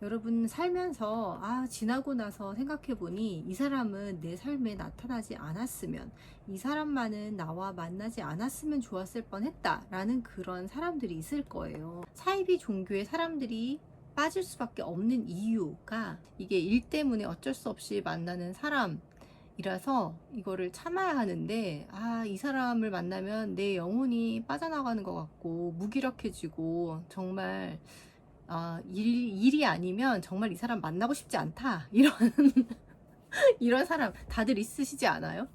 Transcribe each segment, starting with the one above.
여러분 살면서 지나고 나서 생각해보니 이 사람은 내 삶에 나타나지 않았으면, 이 사람만은 나와 만나지 않았으면 좋았을 뻔했다 라는 그런 사람들이 있을 거예요. 사이비 종교의 사람들이 빠질 수밖에 없는 이유가 이게 일 때문에 어쩔 수 없이 만나는 사람이라서 이거를 참아야 하는데, 이 사람을 만나면 내 영혼이 빠져나가는 것 같고 무기력해지고 정말 일이 아니면 정말 이 사람 만나고 싶지 않다, 이런 이런 사람 다들 있으시지 않아요?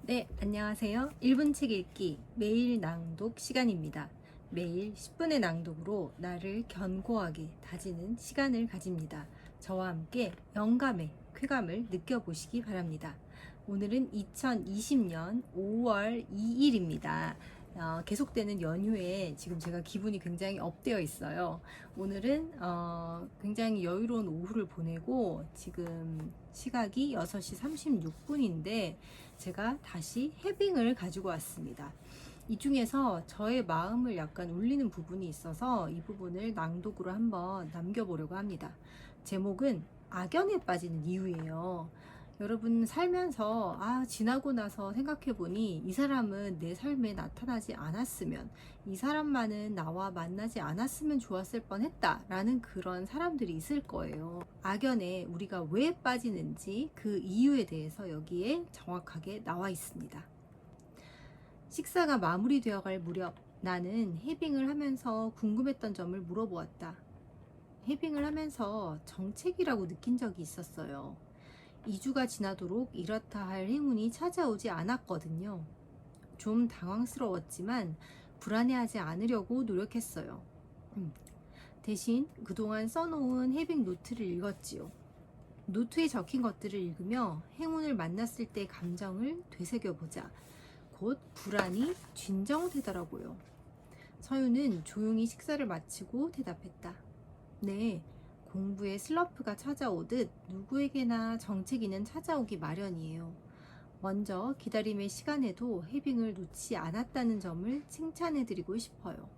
네, 안녕하세요. 1분 책 읽기 매일 낭독 시간입니다. 매일 10분의 낭독으로 나를 견고하게 다지는 시간을 가집니다. 저와 함께 영감의 쾌감을 느껴보시기 바랍니다. 오늘은 2020년 5월 2일입니다. 계속되는 연휴에 지금 제가 기분이 굉장히 업되어 있어요. 오늘은 굉장히 여유로운 오후를 보내고 지금 시각이 6시 36분인데 제가 다시 해빙을 가지고 왔습니다. 이 중에서 저의 마음을 약간 울리는 부분이 있어서 이 부분을 낭독으로 한번 남겨보려고 합니다. 제목은 악연에 빠지는 이유예요. 여러분 살면서 지나고 나서 생각해보니 이 사람은 내 삶에 나타나지 않았으면, 이 사람만은 나와 만나지 않았으면 좋았을 뻔했다 라는 그런 사람들이 있을 거예요. 악연에 우리가 왜 빠지는지 그 이유에 대해서 여기에 정확하게 나와 있습니다. 식사가 마무리되어 갈 무렵 나는 해빙을 하면서 궁금했던 점을 물어보았다. 해빙을 하면서 정책이라고 느낀 적이 있었어요. 2주가 지나도록 이렇다 할 행운이 찾아오지 않았거든요. 좀 당황스러웠지만 불안해하지 않으려고 노력했어요. 대신 그동안 써놓은 해빙 노트를 읽었지요. 노트에 적힌 것들을 읽으며 행운을 만났을 때 감정을 되새겨보자 곧 불안이 진정되더라고요. 서유는 조용히 식사를 마치고 대답했다. 네, 공부에 슬럼프가 찾아오듯 누구에게나 정체기는 찾아오기 마련이에요. 먼저 기다림의 시간에도 해빙을 놓지 않았다는 점을 칭찬해드리고 싶어요.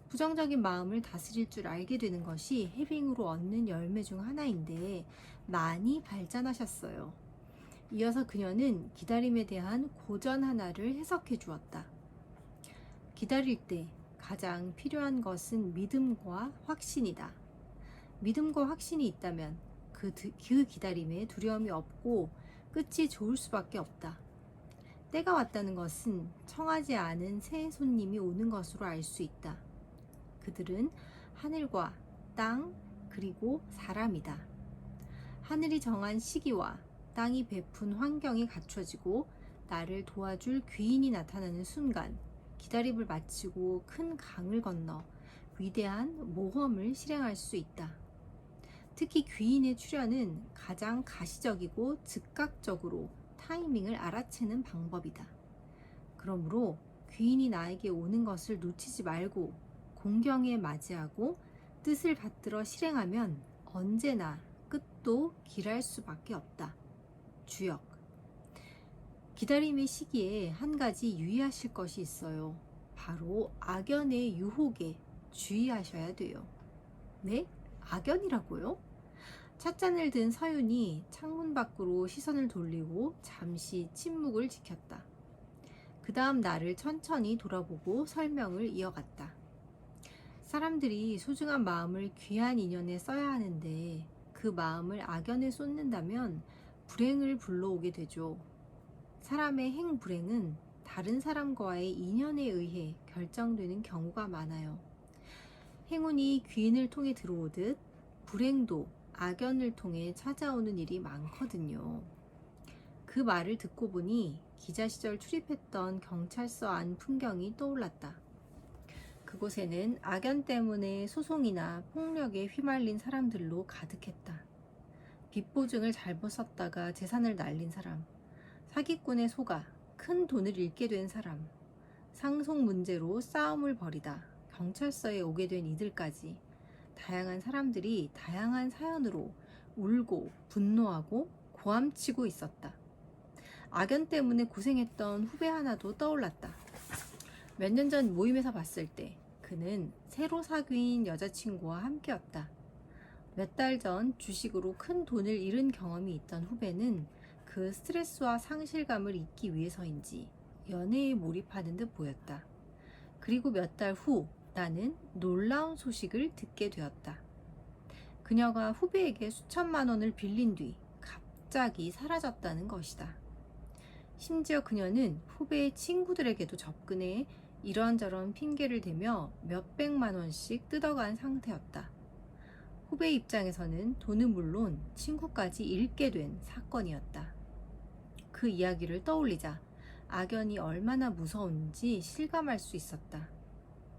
부정적인 마음을 다스릴 줄 알게 되는 것이 해빙으로 얻는 열매 중 하나인데 많이 발전하셨어요. 이어서 그녀는 기다림에 대한 고전 하나를 해석해 주었다. 기다릴 때 가장 필요한 것은 믿음과 확신이다. 믿음과 확신이 있다면 그 기다림에 두려움이 없고 끝이 좋을 수밖에 없다. 때가 왔다는 것은 청하지 않은 새 손님이 오는 것으로 알 수 있다. 그들은 하늘과 땅 그리고 사람이다. 하늘이 정한 시기와 땅이 베푼 환경이 갖춰지고 나를 도와줄 귀인이 나타나는 순간 기다림을 마치고 큰 강을 건너 위대한 모험을 실행할 수 있다. 특히 귀인의 출현은 가장 가시적이고 즉각적으로 타이밍을 알아채는 방법이다. 그러므로 귀인이 나에게 오는 것을 놓치지 말고 공경에 맞이하고 뜻을 받들어 실행하면 언제나 끝도 길할 수밖에 없다. 주역. 기다림의 시기에 한 가지 유의하실 것이 있어요. 바로 악연의 유혹에 주의하셔야 돼요. 네? 악연이라고요? 찻잔을 든 서윤이 창문 밖으로 시선을 돌리고 잠시 침묵을 지켰다. 그 다음 나를 천천히 돌아보고 설명을 이어갔다. 사람들이 소중한 마음을 귀한 인연에 써야 하는데 그 마음을 악연에 쏟는다면 불행을 불러오게 되죠. 사람의 행불행은 다른 사람과의 인연에 의해 결정되는 경우가 많아요. 행운이 귀인을 통해 들어오듯 불행도 악연을 통해 찾아오는 일이 많거든요. 그 말을 듣고 보니 기자 시절 출입했던 경찰서 안 풍경이 떠올랐다. 그곳에는 악연 때문에 소송이나 폭력에 휘말린 사람들로 가득했다. 빚보증을 잘못 썼다가 재산을 날린 사람, 사기꾼에 속아 큰 돈을 잃게 된 사람, 상속 문제로 싸움을 벌이다 경찰서에 오게 된 이들까지 다양한 사람들이 다양한 사연으로 울고 분노하고 고함치고 있었다. 악연 때문에 고생했던 후배 하나도 떠올랐다. 몇 년 전 모임에서 봤을 때 그는 새로 사귄 여자친구와 함께였다. 몇 달 전 주식으로 큰 돈을 잃은 경험이 있던 후배는 그 스트레스와 상실감을 잊기 위해서인지 연애에 몰입하는 듯 보였다. 그리고 몇 달 후 나는 놀라운 소식을 듣게 되었다. 그녀가 후배에게 수천만 원을 빌린 뒤 갑자기 사라졌다는 것이다. 심지어 그녀는 후배의 친구들에게도 접근해 이런저런 핑계를 대며 몇백만 원씩 뜯어간 상태였다. 후배 입장에서는 돈은 물론 친구까지 잃게 된 사건이었다. 그 이야기를 떠올리자 악연이 얼마나 무서운지 실감할 수 있었다.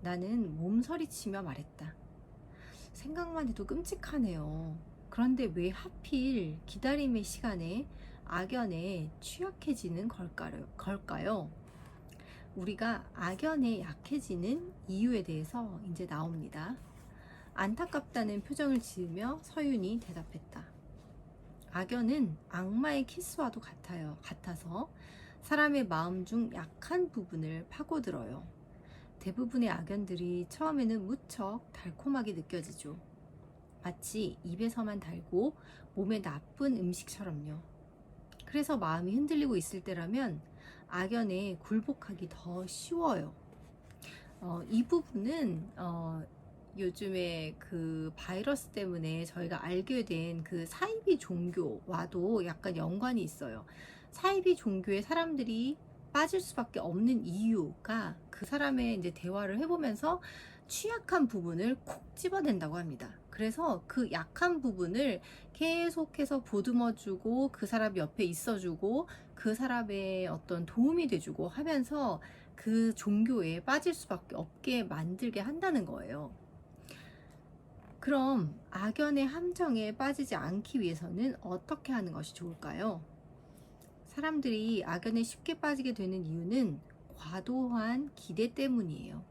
나는 몸서리치며 말했다. 생각만 해도 끔찍하네요. 그런데 왜 하필 기다림의 시간에 악연에 취약해지는 걸까요? 우리가 악연에 약해지는 이유에 대해서 이제 나옵니다. 안타깝다는 표정을 지으며 서윤이 대답했다. 악연은 악마의 키스와도 같아서 사람의 마음 중 약한 부분을 파고들어요. 대부분의 악연들이 처음에는 무척 달콤하게 느껴지죠. 마치 입에서만 달고 몸에 나쁜 음식처럼요. 그래서 마음이 흔들리고 있을 때라면 악연에 굴복하기 더 쉬워요. 이 부분은 요즘에 그 바이러스 때문에 저희가 알게 된 그 사이비 종교와도 약간 연관이 있어요. 사이비 종교에 사람들이 빠질 수밖에 없는 이유가 그 사람의 이제 대화를 해보면서 취약한 부분을 콕 집어낸다고 합니다. 그래서 그 약한 부분을 계속해서 보듬어주고 그 사람 옆에 있어주고 그 사람의 어떤 도움이 돼주고 하면서 그 종교에 빠질 수밖에 없게 만들게 한다는 거예요. 그럼 악연의 함정에 빠지지 않기 위해서는 어떻게 하는 것이 좋을까요? 사람들이 악연에 쉽게 빠지게 되는 이유는 과도한 기대 때문이에요.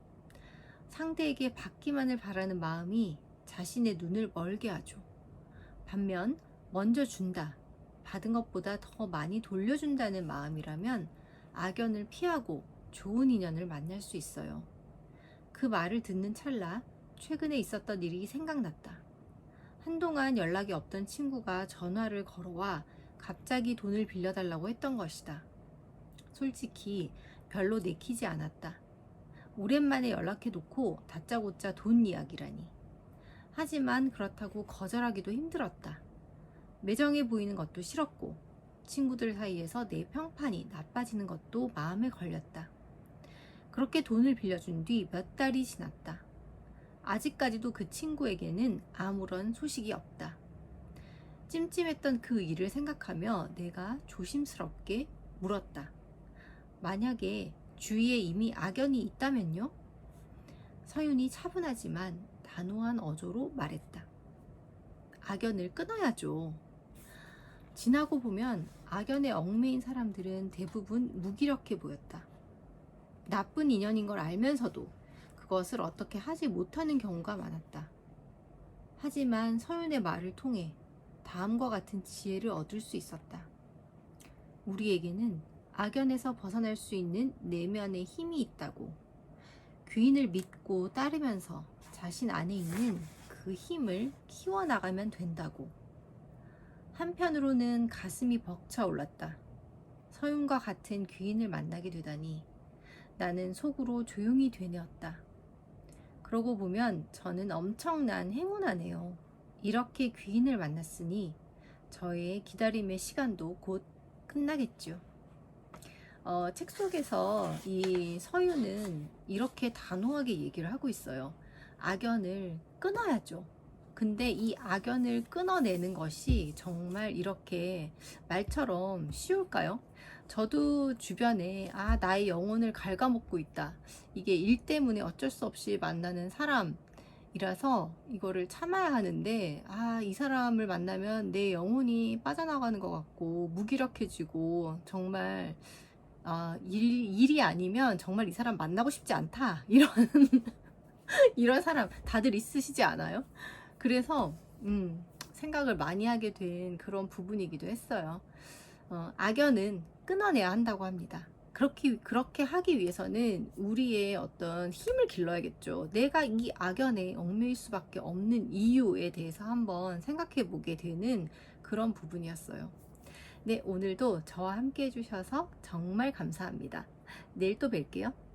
상대에게 받기만을 바라는 마음이 자신의 눈을 멀게 하죠. 반면 먼저 준다, 받은 것보다 더 많이 돌려준다는 마음이라면 악연을 피하고 좋은 인연을 만날 수 있어요. 그 말을 듣는 찰나 최근에 있었던 일이 생각났다. 한동안 연락이 없던 친구가 전화를 걸어와 갑자기 돈을 빌려달라고 했던 것이다. 솔직히 별로 내키지 않았다. 오랜만에 연락해놓고 다짜고짜 돈 이야기라니. 하지만 그렇다고 거절하기도 힘들었다. 매정해 보이는 것도 싫었고 친구들 사이에서 내 평판이 나빠지는 것도 마음에 걸렸다. 그렇게 돈을 빌려준 뒤 몇 달이 지났다. 아직까지도 그 친구에게는 아무런 소식이 없다. 찜찜했던 그 일을 생각하며 내가 조심스럽게 물었다. 만약에 주위에 이미 악연이 있다면요? 서윤이 차분하지만 단호한 어조로 말했다. 악연을 끊어야죠. 지나고 보면 악연에 얽매인 사람들은 대부분 무기력해 보였다. 나쁜 인연인 걸 알면서도 그것을 어떻게 하지 못하는 경우가 많았다. 하지만 서윤의 말을 통해 다음과 같은 지혜를 얻을 수 있었다. 우리에게는 악연에서 벗어날 수 있는 내면의 힘이 있다고. 귀인을 믿고 따르면서 자신 안에 있는 그 힘을 키워나가면 된다고. 한편으로는 가슴이 벅차올랐다. 서윤과 같은 귀인을 만나게 되다니 나는 속으로 조용히 되뇌었다. 그러고 보면 저는 엄청난 행운아네요. 이렇게 귀인을 만났으니 저의 기다림의 시간도 곧 끝나겠죠. 책 속에서 이 서윤은 이렇게 단호하게 얘기를 하고 있어요. 악연을 끊어야죠. 근데 이 악연을 끊어내는 것이 정말 이렇게 말처럼 쉬울까요? 저도 주변에 나의 영혼을 갉아먹고 있다. 이게 일 때문에 어쩔 수 없이 만나는 사람이라서 이거를 참아야 하는데 이 사람을 만나면 내 영혼이 빠져나가는 것 같고 무기력해지고 정말 일이 아니면 정말 이 사람 만나고 싶지 않다. 이런 사람 다들 있으시지 않아요? 그래서 생각을 많이 하게 된 그런 부분이기도 했어요. 악연은 끊어내야 한다고 합니다. 그렇게 하기 위해서는 우리의 어떤 힘을 길러야겠죠. 내가 이 악연에 얽매일 수밖에 없는 이유에 대해서 한번 생각해 보게 되는 그런 부분이었어요. 네, 오늘도 저와 함께 해주셔서 정말 감사합니다. 내일 또 뵐게요.